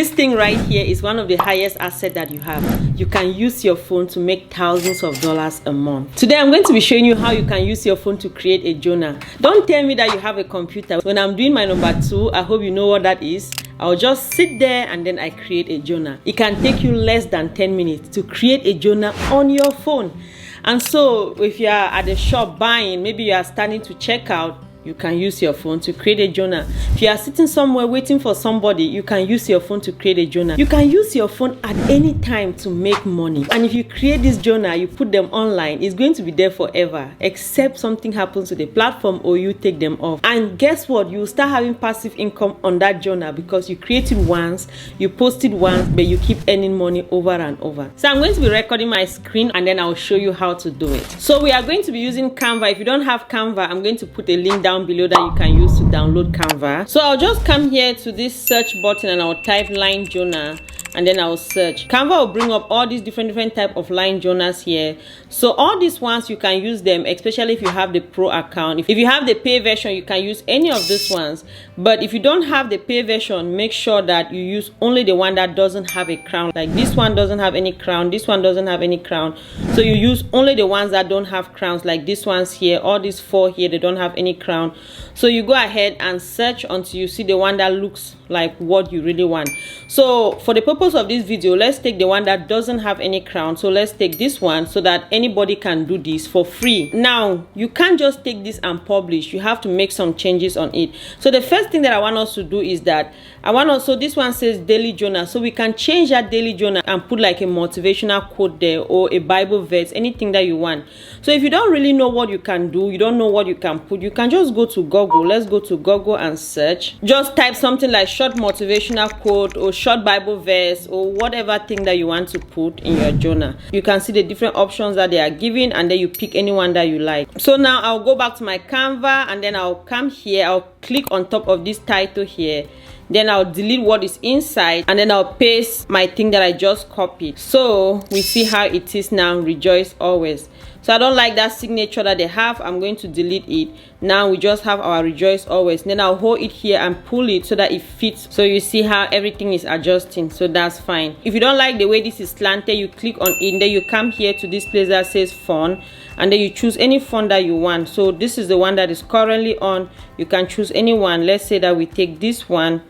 This thing right here is one of the highest assets that you have. You can use your phone to make thousands of dollars a month. Today I'm going to be showing you how you can use your phone to create a journal. Don't tell me that you have a computer. When I'm doing my number 2, I hope you know what that is. I'll just sit there and then I create a journal. It can take you less than 10 minutes to create a journal on your phone. And so if you are at the shop buying, maybe you are starting to check out, you can use your phone to create a journal. If you are sitting somewhere waiting for somebody, you can use your phone to create a journal. You can use your phone at any time to make money. And if you create this journal, you put them online, it's going to be there forever, except something happens to the platform or you take them off. And guess what? You will start having passive income on that journal because you create it once, you post it once, but you keep earning money over and over. So I'm going to be recording my screen and then I'll show you how to do it. So we are going to be using Canva. If you don't have Canva, I'm going to put a link down below that you can use to download Canva. So I'll just come here to this search button and I'll type line journal and then I'll search. Canva will bring up all these different type of line journals here. So all these ones you can use them, especially if you have the pro account. If you have the pay version, you can use any of these ones. But if you don't have the pay version, make sure that you use only the one that doesn't have a crown. Like this one doesn't have any crown, this one doesn't have any crown. So you use only the ones that don't have crowns, like these ones here, all these 4 here, they don't have any crown. So you go ahead and search until you see the one that looks like what you really want. So for the purpose of this video, let's take the one that doesn't have any crown. So let's take this one so that anybody can do this for free. Now you can't just take this and publish, you have to make some changes on it. So the first thing that I want us to do is that so this one says daily journal, so we can change that daily journal and put like a motivational quote there or a Bible verse, anything that you want. So if you don't really know what you can do, you don't know what you can put, you can just go to Google. Let's go to Google and search. Just type something like short motivational quote or short Bible verse or whatever thing that you want to put in your journal. You can see the different options that they are giving and then you pick any one that you like. So now I'll go back to my Canva and then I'll come here, I'll click on top of this title here. Then I'll delete what is inside and then I'll paste my thing that I just copied. So we see how it is now, rejoice always. So I don't like that signature that they have. I'm going to delete it. Now we just have our rejoice always. Then I'll hold it here and pull it so that it fits. So you see how everything is adjusting. So that's fine. If you don't like the way this is slanted, you click on it and then you come here to this place that says font and then you choose any font that you want. So this is the one that is currently on. You can choose any one. Let's say that we take this one.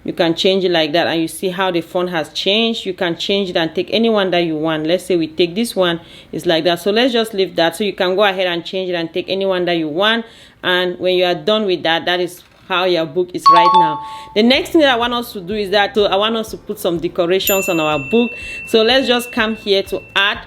You can change it like that and you see how the font has changed. You can change it and take any one that you want. Let's say we take this one, it's like that. So let's just leave that. So you can go ahead and change it and take any one that you want. And when you are done with that, that is how your book is right now. The next thing that I want us to do is that I want us to put some decorations on our book. So let's just come here to add.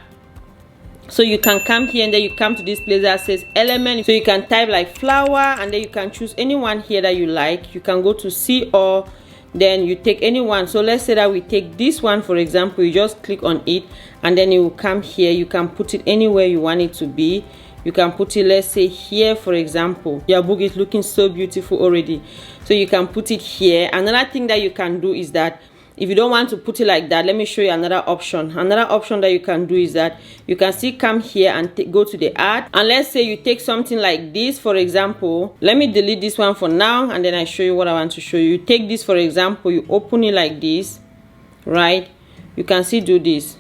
So you can come here and then you come to this place that says element. So you can type like flower and then you can choose any one here that you like. You can go to see all. Then you take any one. So let's say that we take this one, for example. You just click on it and then it will come here. You can put it anywhere you want it to be. You can put it, let's say here, for example. Your book is looking so beautiful already, so you can put it here. Another thing that you can do is that if you don't want to put it like that, let me show you another option. Another option that you can do is that you can still come here and go to the art. And let's say you take something like this, for example. Let me delete this one for now and then I show you what I want to show you. You take this, for example, you open it like this, right? You can still do this.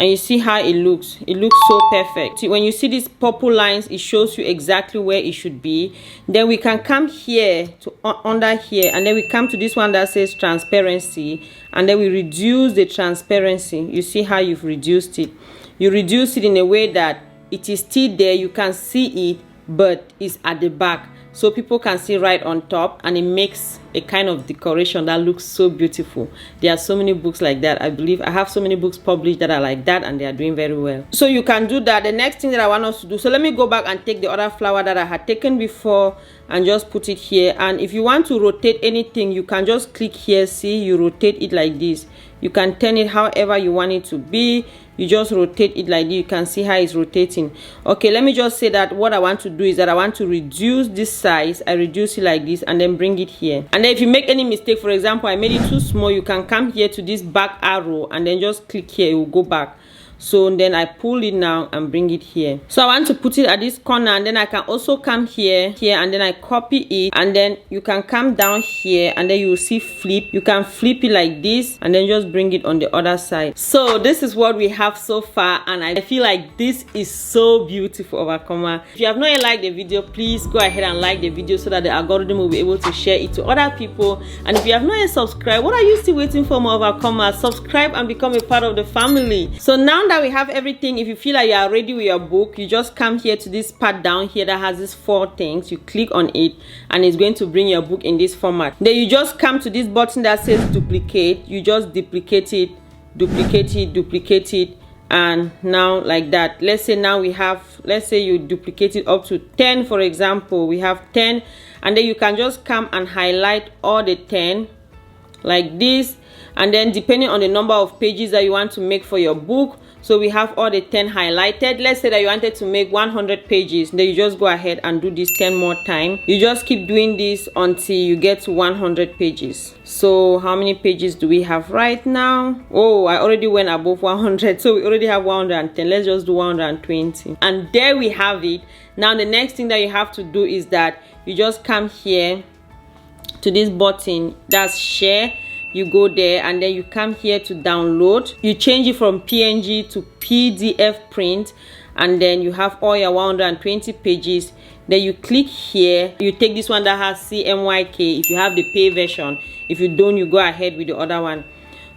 And you see how it looks. It looks so perfect. See, when you see these purple lines, it shows you exactly where it should be. Then we can come here to under here and then we come to this one that says transparency and then we reduce the transparency. You see how you've reduced it. You reduce it in a way that it is still there, you can see it, but it's at the back. So people can see right on top and it makes a kind of decoration that looks so beautiful. There are so many books like that. I believe I have so many books published that are like that and they are doing very well. So you can do that. The next thing that I want us to do, so let me go back and take the other flower that I had taken before and just put it here. And if you want to rotate anything, you can just click here. See, you rotate it like this. You can turn it however you want it to be. You just rotate it like this. You can see how it's rotating. Okay, let me just say that what I want to do is that I want to reduce this size. I reduce it like this and then bring it here. And then if you make any mistake, for example, I made it too small, you can come here to this back arrow and then just click here. It will go back. So then I pull it now and bring it here. So I want to put it at this corner, and then I can also come here, and then I copy it, and then you can come down here, and then you will see flip. You can flip it like this and then just bring it on the other side. So this is what we have so far, and I feel like this is so beautiful, overcomer. If you have not yet liked the video, please go ahead and like the video so that the algorithm will be able to share it to other people. And if you have not yet subscribed, what are you still waiting for, my overcomer? Subscribe and become a part of the family. So now that we have everything, if you feel like you are ready with your book, you just come here to this part down here that has these 4 things. You click on it and it's going to bring your book in this format. Then you just come to this button that says duplicate. You just duplicate it, duplicate it, and now like that. Let's say now we have, let's say you duplicate it up to 10, for example. We have 10, and then you can just come and highlight all the 10 like this. And then depending on the number of pages that you want to make for your book, so we have all the 10 highlighted. Let's say that you wanted to make 100 pages, then you just go ahead and do this 10 more times. You just keep doing this until you get to 100 pages. So how many pages do we have right now? Oh, I already went above 100, so we already have 110. Let's just do 120, and there we have it. Now the next thing that you have to do is that you just come here to this button that's share. You go there, and then you come here to download. You change it from PNG to PDF print, and then you have all your 120 pages. Then you click here. You take this one that has CMYK if you have the pay version. If you don't, you go ahead with the other one.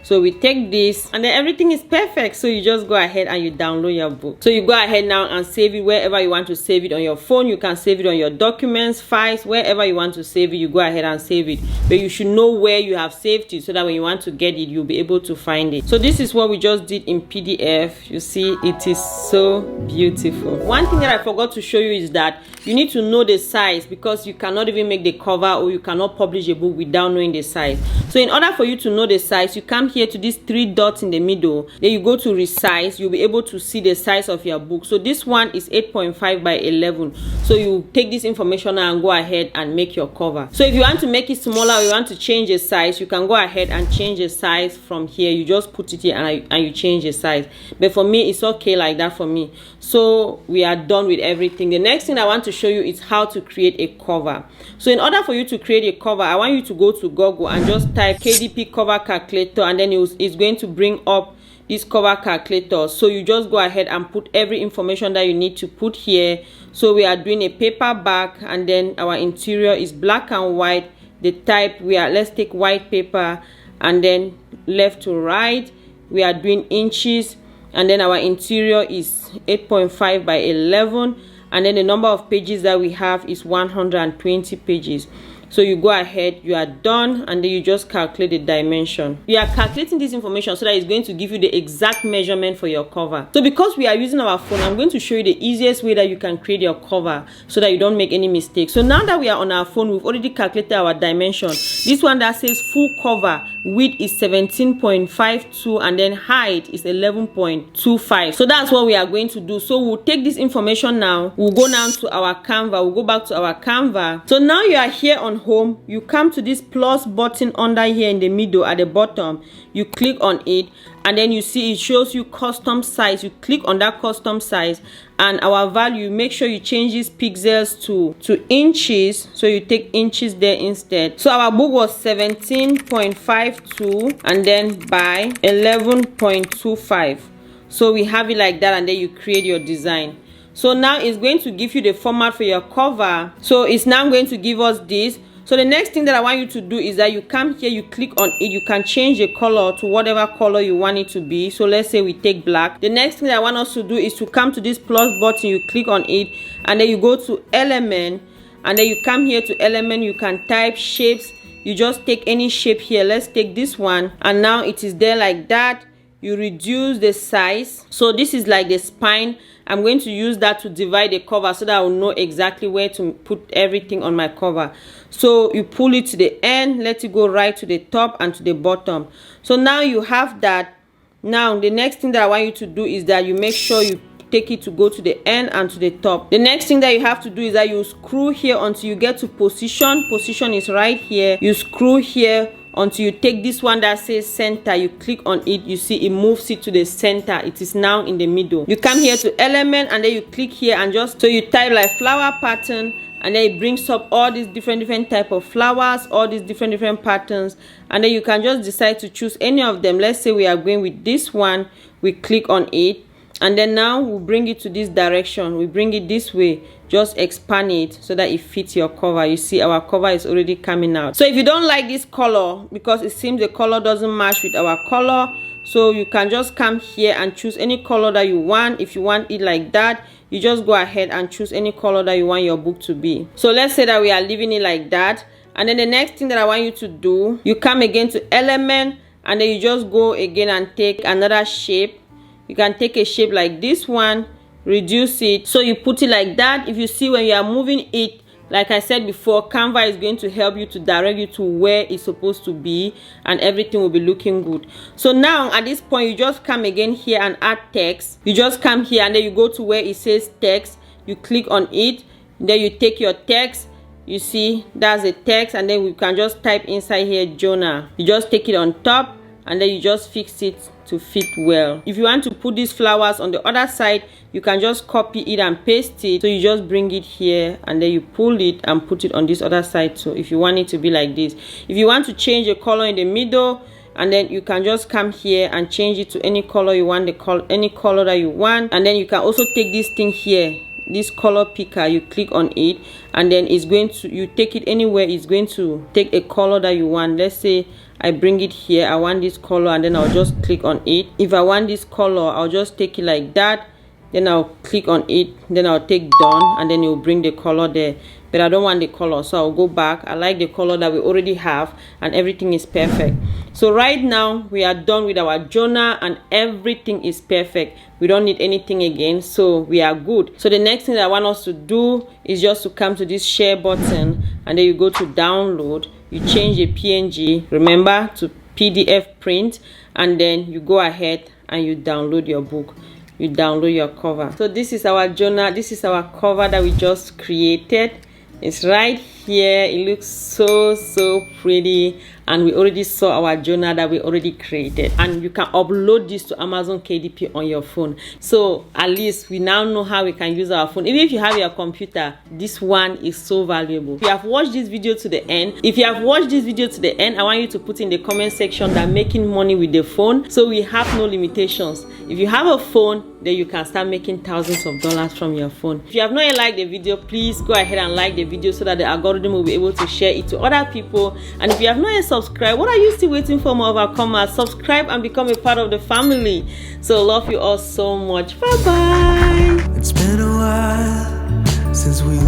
So we take this, and then everything is perfect. So you just go ahead and you download your book. So you go ahead now and save it wherever you want to save it. On your phone, you can save it on your documents, files, wherever you want to save it, you go ahead and save it. But you should know where you have saved it so that when you want to get it, you'll be able to find it. So this is what we just did in PDF. You see, it is so beautiful. One thing that I forgot to show you is that you need to know the size, because you cannot even make the cover, or you cannot publish a book without knowing the size. So in order for you to know the size, you come here to these 3 dots in the middle. Then you go to resize. You'll be able to see the size of your book. So this one is 8.5 by 11. So you take this information and go ahead and make your cover. So if you want to make it smaller, or you want to change the size, you can go ahead and change the size from here. You just put it here and you change the size. But for me, it's okay like that for me. So we are done with everything. The next thing I want to show you is how to create a cover. So in order for you to create a cover, I want you to go to Google and just type KDP cover calculator, and then it's going to bring up this cover calculator. So you just go ahead and put every information that you need to put here. So we are doing a paperback, and then our interior is black and white. The type, let's take white paper, and then left to right we are doing inches, and then our interior is 8.5 by 11, and then the number of pages that we have is 120 pages. So you go ahead, you are done, and then you just calculate the dimension. We are calculating this information so that it's going to give you the exact measurement for your cover. So because we are using our phone, I'm going to show you the easiest way that you can create your cover so that you don't make any mistakes. So now that we are on our phone, we've already calculated our dimension. This one that says full cover, width is 17.52, and then height is 11.25. So that's what we are going to do. So we'll take this information now. We'll go down to our Canva. We'll go back to our Canva. So now you are here on home. You come to this plus button under here in the middle at the bottom. You click on it, and then you see it shows you custom size. You click on that custom size, and our value, make sure you change these pixels to inches. So you take inches there instead. So our book was 17.52 and then by 11.25. So we have it like that, and then you create your design. So now it's going to give you the format for your cover. So it's now going to give us this. So the next thing that I want you to do is that you come here, you click on it, you can change the color to whatever color you want it to be. So let's say we take black. The next thing that I want us to do is to come to this plus button, you click on it, and then you go to element, and then you come here to element, you can type shapes. You just take any shape here. Let's take this one, and now it is there like that. You reduce the size. So this is like the spine. I'm going to use that to divide the cover so that I will know exactly where to put everything on my cover. So you pull it to the end, let it go right to the top and to the bottom. So now you have that. Now the next thing that I want you to do is that you make sure you take it to go to the end and to the top. The next thing that you have to do is that you screw here until you get to position. Position is right here. You screw here until you take this one that says center. You click on it, you see it moves it to the center. It is now in the middle. You come here to element, and then you click here, and just so you type like flower pattern, and then it brings up all these different type of flowers, all these different patterns, and then you can just decide to choose any of them. Let's say we are going with this one. We click on it, and then now we'll bring it to this direction. We bring it this way, just expand it so that it fits your cover. You see our cover is already coming out. So if you don't like this color, because it seems the color doesn't match with our color, so you can just come here and choose any color that you want. If you want it like that, you just go ahead and choose any color that you want your book to be. So let's say that we are leaving it like that. And then the next thing that I want you to do, you come again to element, and then you just go again and take another shape. You can take a shape like this one, reduce it, so you put it like that. If you see when you are moving it, like I said before, Canva is going to help you to direct you to where it's supposed to be, and everything will be looking good. So now at this point, you just come again here and add text. You just come here, and then you go to where it says text. You click on it, then you take your text. You see that's the text, and then we can just type inside here Jonah. You just take it on top, and then you just fix it to fit well. If you want to put these flowers on the other side, you can just copy it and paste it. So you just bring it here, and then you pull it and put it on this other side. So if you want it to be like this, if you want to change the color in the middle, and then you can just come here and change it to any color you want, any color that you want. And then you can also take this thing here, this color picker. You click on it, and then it's going to, you take it anywhere, it's going to take a color that you want. Let's say I bring it here, I want this color, and then I'll just click on it. If I want this color, I'll just take it like that, then I'll click on it, then I'll take done, and then it will bring the color there. But I don't want the color, so I'll go back. I like the color that we already have, and everything is perfect. So right now we are done with our Jonah, and everything is perfect. We don't need anything again, so we are good. So the next thing that I want us to do is just to come to this share button, and then you go to download. You change the PNG, remember, to PDF print, and then you go ahead and you download your book. You download your cover. So this is our Jonah. This is our cover that we just created. It's right here. It looks so pretty, and we already saw our Jonah that we already created, and you can upload this to Amazon KDP on your phone. So at least we now know how we can use our phone. Even if you have your computer, this one is so valuable. If you have watched this video to the end, I want you to put in the comment section that making money with the phone. So we have no limitations. If you have a phone, then you can start making thousands of dollars from your phone. If you have not yet liked the video, please go ahead and like the video so that the algorithm will be able to share it to other people. And if you have not yet subscribed, what are you still waiting for? More of our comments? Subscribe and become a part of the family. So love you all so much. Bye bye. It's been a while since we